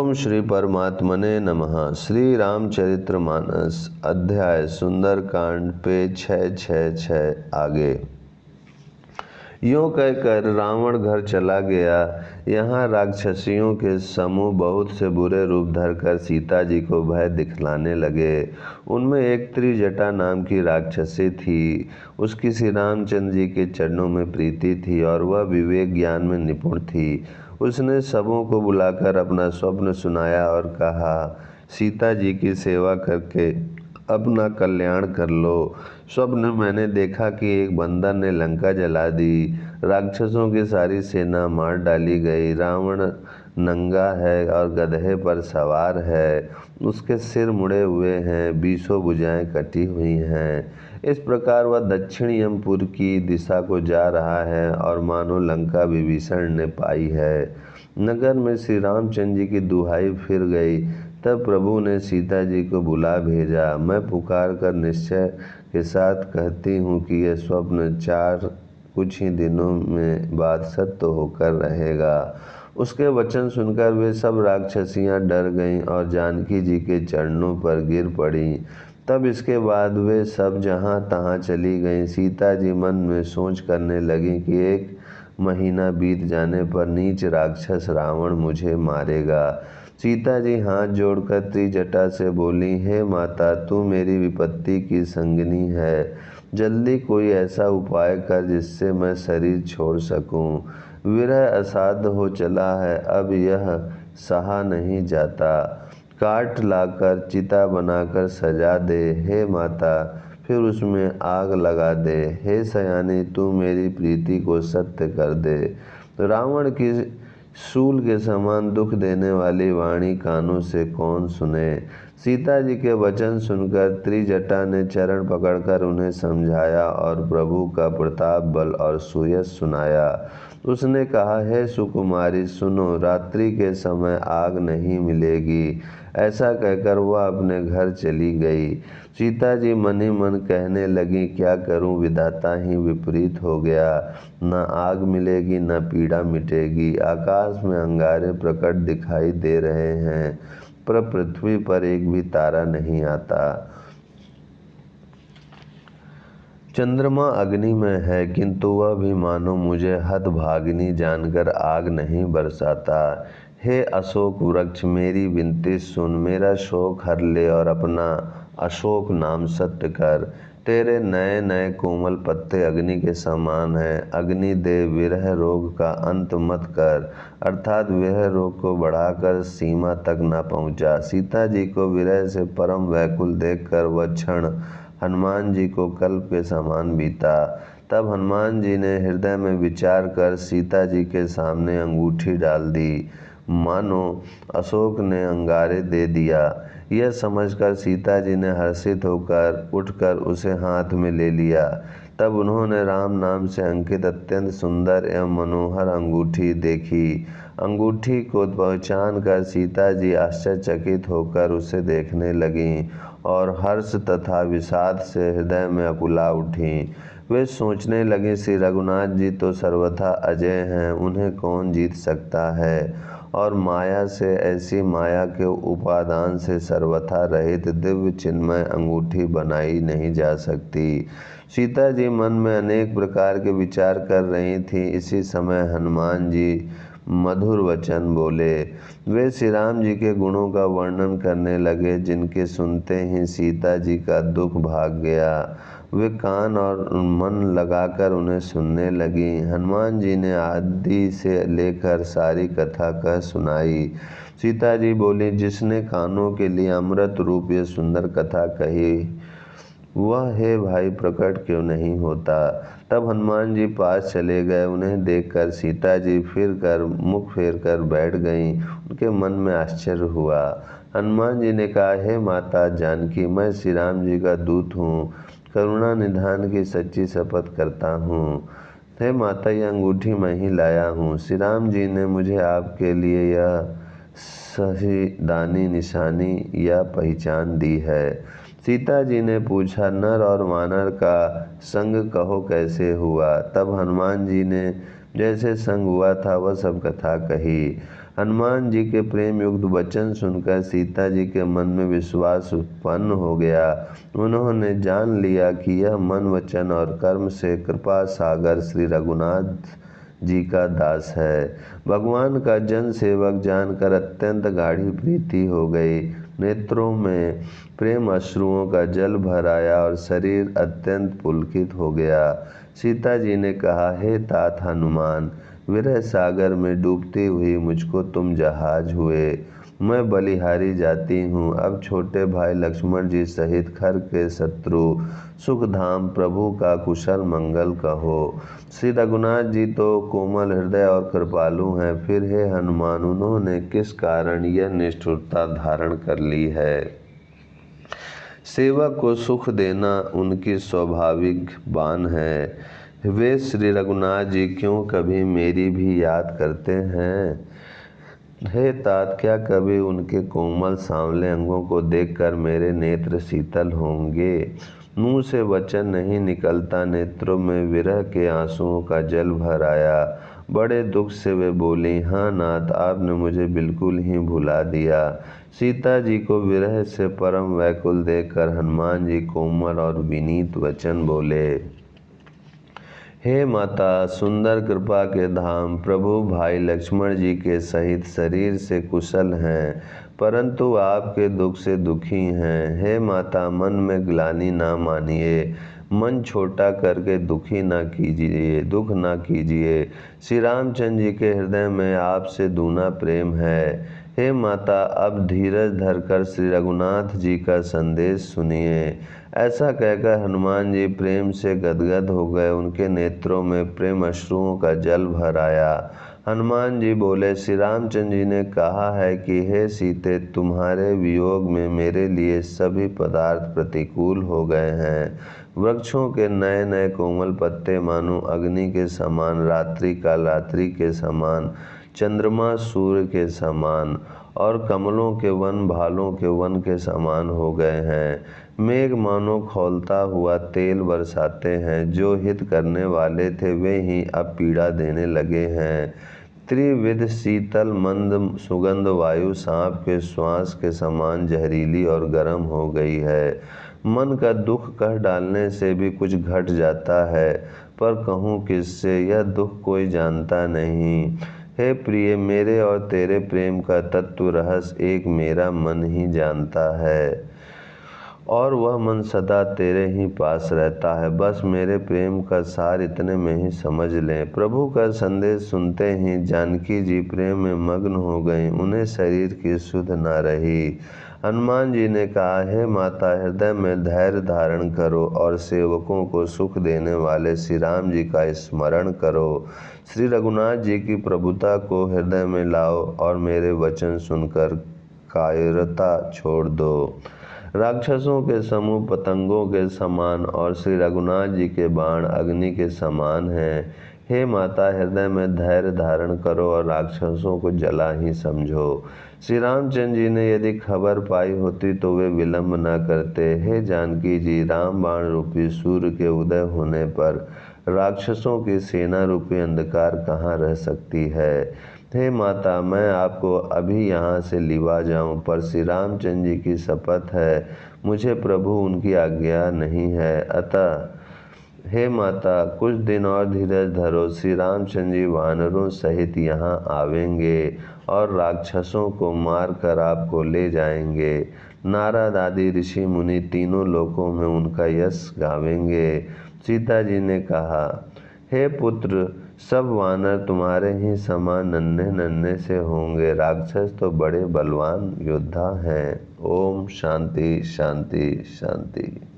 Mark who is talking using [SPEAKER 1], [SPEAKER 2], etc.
[SPEAKER 1] ओम श्री परमात्मने नमः। श्री रामचरितमानस अध्याय सुंदरकांड पेज 666 आगे। यूँ कहकर रावण घर चला गया। यहाँ राक्षसियों के समूह बहुत से बुरे रूप धरकर सीता जी को भय दिखलाने लगे। उनमें एक त्रिजटा नाम की राक्षसी थी। उसकी श्री रामचंद्र जी के चरणों में प्रीति थी और वह विवेक ज्ञान में निपुण थी। उसने सबों को बुलाकर अपना स्वप्न सुनाया और कहा, सीता जी की सेवा करके अपना कल्याण कर लो। स्वप्न मैंने देखा कि एक बंदर ने लंका जला दी, राक्षसों की सारी सेना मार डाली गई। रावण नंगा है और गधे पर सवार है, उसके सिर मुड़े हुए हैं, 20 भुजाएं कटी हुई हैं। इस प्रकार वह दक्षिण यमपुर की दिशा को जा रहा है और मानो लंका विभीषण ने पाई है। नगर में श्री रामचंद्र जी की दुहाई फिर गई। तब प्रभु ने सीता जी को बुला भेजा। मैं पुकार कर निश्चय के साथ कहती हूँ कि यह स्वप्न कुछ ही दिनों में बाद सत्य होकर रहेगा। उसके वचन सुनकर वे सब राक्षसियाँ डर गईं और जानकी जी के चरणों पर गिर पड़ीं। तब इसके बाद वे सब जहाँ तहाँ चली गईं। सीता जी मन में सोच करने लगीं कि 1 महीना बीत जाने पर नीच राक्षस रावण मुझे मारेगा। सीता जी हाथ जोड़कर त्रिजटा से बोली, हे माता, तू मेरी विपत्ति की संगिनी है। जल्दी कोई ऐसा उपाय कर जिससे मैं शरीर छोड़ सकूं। विरह असाध्य हो चला है, अब यह सहा नहीं जाता। काठ लाकर चिता बनाकर सजा दे हे माता, फिर उसमें आग लगा दे। हे सयानी, तू मेरी प्रीति को सत्य कर दे। रावण की शूल के समान दुख देने वाली वाणी कानों से कौन सुने। सीता जी के वचन सुनकर त्रिजटा ने चरण पकड़कर उन्हें समझाया और प्रभु का प्रताप बल और सुयश सुनाया। उसने कहा, हे सुकुमारी सुनो, रात्रि के समय आग नहीं मिलेगी। ऐसा कहकर वह अपने घर चली गई। सीता जी मन ही मन कहने लगी, क्या करूं, विधाता ही विपरीत हो गया। न आग मिलेगी न पीड़ा मिटेगी। आकाश में अंगारे प्रकट दिखाई दे रहे हैं, पर पृथ्वी पर एक भी तारा नहीं आता। चंद्रमा अग्नि में है, किंतु वह भी मानो मुझे हतभागिनी जानकर आग नहीं बरसाता। हे अशोक वृक्ष, मेरी विनती सुन, मेरा शोक हर ले और अपना अशोक नाम सत्य कर। तेरे नए नए कोमल पत्ते अग्नि के समान हैं। अग्नि दे, विरह रोग का अंत मत कर, अर्थात विरह रोग को बढ़ाकर सीमा तक न पहुँचा। सीता जी को विरह से परम व्याकुल देखकर वह क्षण हनुमान जी को कल्प के समान बीता। तब हनुमान जी ने हृदय में विचार कर सीता जी के सामने अंगूठी डाल दी, मानो अशोक ने अंगारे दे दिया। यह समझकर सीता जी ने हर्षित होकर उठकर उसे हाथ में ले लिया। तब उन्होंने राम नाम से अंकित अत्यंत सुंदर एवं मनोहर अंगूठी देखी। अंगूठी को पहचान कर सीता जी आश्चर्यचकित होकर उसे देखने लगीं और हर्ष तथा विषाद से हृदय में अकुला उठीं। वे सोचने लगे, श्री रघुनाथ जी तो सर्वथा अजय हैं, उन्हें कौन जीत सकता है। और माया से, ऐसी माया के उपादान से सर्वथा रहित दिव्य चिन्मय अंगूठी बनाई नहीं जा सकती। सीता जी मन में अनेक प्रकार के विचार कर रही थीं। इसी समय हनुमान जी मधुर वचन बोले। वे श्री राम जी के गुणों का वर्णन करने लगे, जिनके सुनते ही सीता जी का दुख भाग गया। वे कान और मन लगाकर उन्हें सुनने लगी। हनुमान जी ने आदि से लेकर सारी कथा कह सुनाई। सीता जी बोली, जिसने कानों के लिए अमृत रूप ये सुंदर कथा कही, वह हे भाई प्रकट क्यों नहीं होता। तब हनुमान जी पास चले गए। उन्हें देखकर सीता जी मुख फेर कर बैठ गईं। उनके मन में आश्चर्य हुआ। हनुमान जी ने कहा, हे माता जानकी, मैं श्री राम जी का दूत हूँ, करुणा निधान की सच्ची शपथ करता हूँ। हे माता, यह अंगूठी मैं ही लाया हूँ। श्री राम जी ने मुझे आपके लिए यह सही दानी निशानी या पहचान दी है। सीता जी ने पूछा, नर और वानर का संग कहो कैसे हुआ। तब हनुमान जी ने जैसे संग हुआ था वह सब कथा कही। हनुमान जी के प्रेम युक्त वचन सुनकर सीता जी के मन में विश्वास उत्पन्न हो गया। उन्होंने जान लिया कि यह मन, वचन और कर्म से कृपा सागर श्री रघुनाथ जी का दास है। भगवान का जन सेवक जानकर अत्यंत गाढ़ी प्रीति हो गई। नेत्रों में प्रेम अश्रुओं का जल भर आया और शरीर अत्यंत पुलकित हो गया। सीता जी ने कहा, हे तात हनुमान, विरह सागर में डूबती हुई मुझको तुम जहाज हुए। मैं बलिहारी जाती हूँ। अब छोटे भाई लक्ष्मण जी सहित खर के शत्रु सुखधाम प्रभु का कुशल मंगल कहो। श्री रघुनाथ जी तो कोमल हृदय और कृपालु हैं, फिर हे हनुमान, उन्होंने किस कारण यह निष्ठुरता धारण कर ली है। सेवक को सुख देना उनकी स्वाभाविक बान है। वे श्री रघुनाथ जी क्यों कभी मेरी भी याद करते हैं। हे तात, क्या कभी उनके कोमल सांवले अंगों को देखकर मेरे नेत्र शीतल होंगे। मुंह से वचन नहीं निकलता, नेत्रों में विरह के आंसुओं का जल भर आया। बड़े दुख से वे बोली, हाँ नाथ, आपने मुझे बिल्कुल ही भुला दिया। सीता जी को विरह से परम व्याकुल देखकर हनुमान जी कोमल और विनीत वचन बोले, हे माता, सुंदर कृपा के धाम प्रभु भाई लक्ष्मण जी के सहित शरीर से कुशल हैं, परंतु आपके दुख से दुखी हैं। हे माता, मन में ग्लानि ना मानिए, मन छोटा करके दुख ना कीजिए। श्री रामचंद्र जी के हृदय में आपसे दूना प्रेम है। हे माता, अब धीरज धरकर श्री रघुनाथ जी का संदेश सुनिए। ऐसा कहकर हनुमान जी प्रेम से गदगद हो गए। उनके नेत्रों में प्रेम अश्रुओं का जल भर आया। हनुमान जी बोले, श्री रामचंद्र जी ने कहा है कि हे सीते, तुम्हारे वियोग में मेरे लिए सभी पदार्थ प्रतिकूल हो गए हैं। वृक्षों के नए नए कोमल पत्ते मानो अग्नि के समान, रात्रि काल रात्रि के समान, चंद्रमा सूर्य के समान, और कमलों के वन भालों के वन के समान हो गए हैं। मेघ मानो खौलता हुआ तेल बरसाते हैं। जो हित करने वाले थे वे ही अब पीड़ा देने लगे हैं। त्रिविध शीतल मंद सुगंध वायु सांप के श्वास के समान जहरीली और गर्म हो गई है। मन का दुख कह डालने से भी कुछ घट जाता है, पर कहूँ किससे, यह दुख कोई जानता नहीं। हे प्रिय, मेरे और तेरे प्रेम का तत्व रहस्य एक मेरा मन ही जानता है, और वह मन सदा तेरे ही पास रहता है। बस मेरे प्रेम का सार इतने में ही समझ लें। प्रभु का संदेश सुनते ही जानकी जी प्रेम में मग्न हो गईं। उन्हें शरीर की सुध न रही। हनुमान जी ने कहा, हे माता, हृदय में धैर्य धारण करो और सेवकों को सुख देने वाले श्री राम जी का स्मरण करो। श्री रघुनाथ जी की प्रभुता को हृदय में लाओ और मेरे वचन सुनकर कायरता छोड़ दो। राक्षसों के समूह पतंगों के समान और श्री रघुनाथ जी के बाण अग्नि के समान हैं। हे माता, हृदय में धैर्य धारण करो और राक्षसों को जला ही समझो। श्री रामचंद्र जी ने यदि खबर पाई होती तो वे विलंब न करते। हे जानकी जी, राम बाण रूपी सूर्य के उदय होने पर राक्षसों की सेना रूपी अंधकार कहाँ रह सकती है। हे माता, मैं आपको अभी यहाँ से लिवा जाऊँ, पर श्री रामचंद्र जी की शपथ है, मुझे प्रभु उनकी आज्ञा नहीं है। अतः हे माता, कुछ दिन और धीरज धरो। श्री रामचंद्र जी वानरों सहित यहाँ आवेंगे और राक्षसों को मार कर आपको ले जाएंगे। नारद आदि ऋषि मुनि तीनों लोकों में उनका यश गावेंगे। सीता जी ने कहा, हे पुत्र, सब वानर तुम्हारे ही समान नन्हे नन्हे से होंगे। राक्षस तो बड़े बलवान योद्धा हैं। ओम शांति शांति शांति।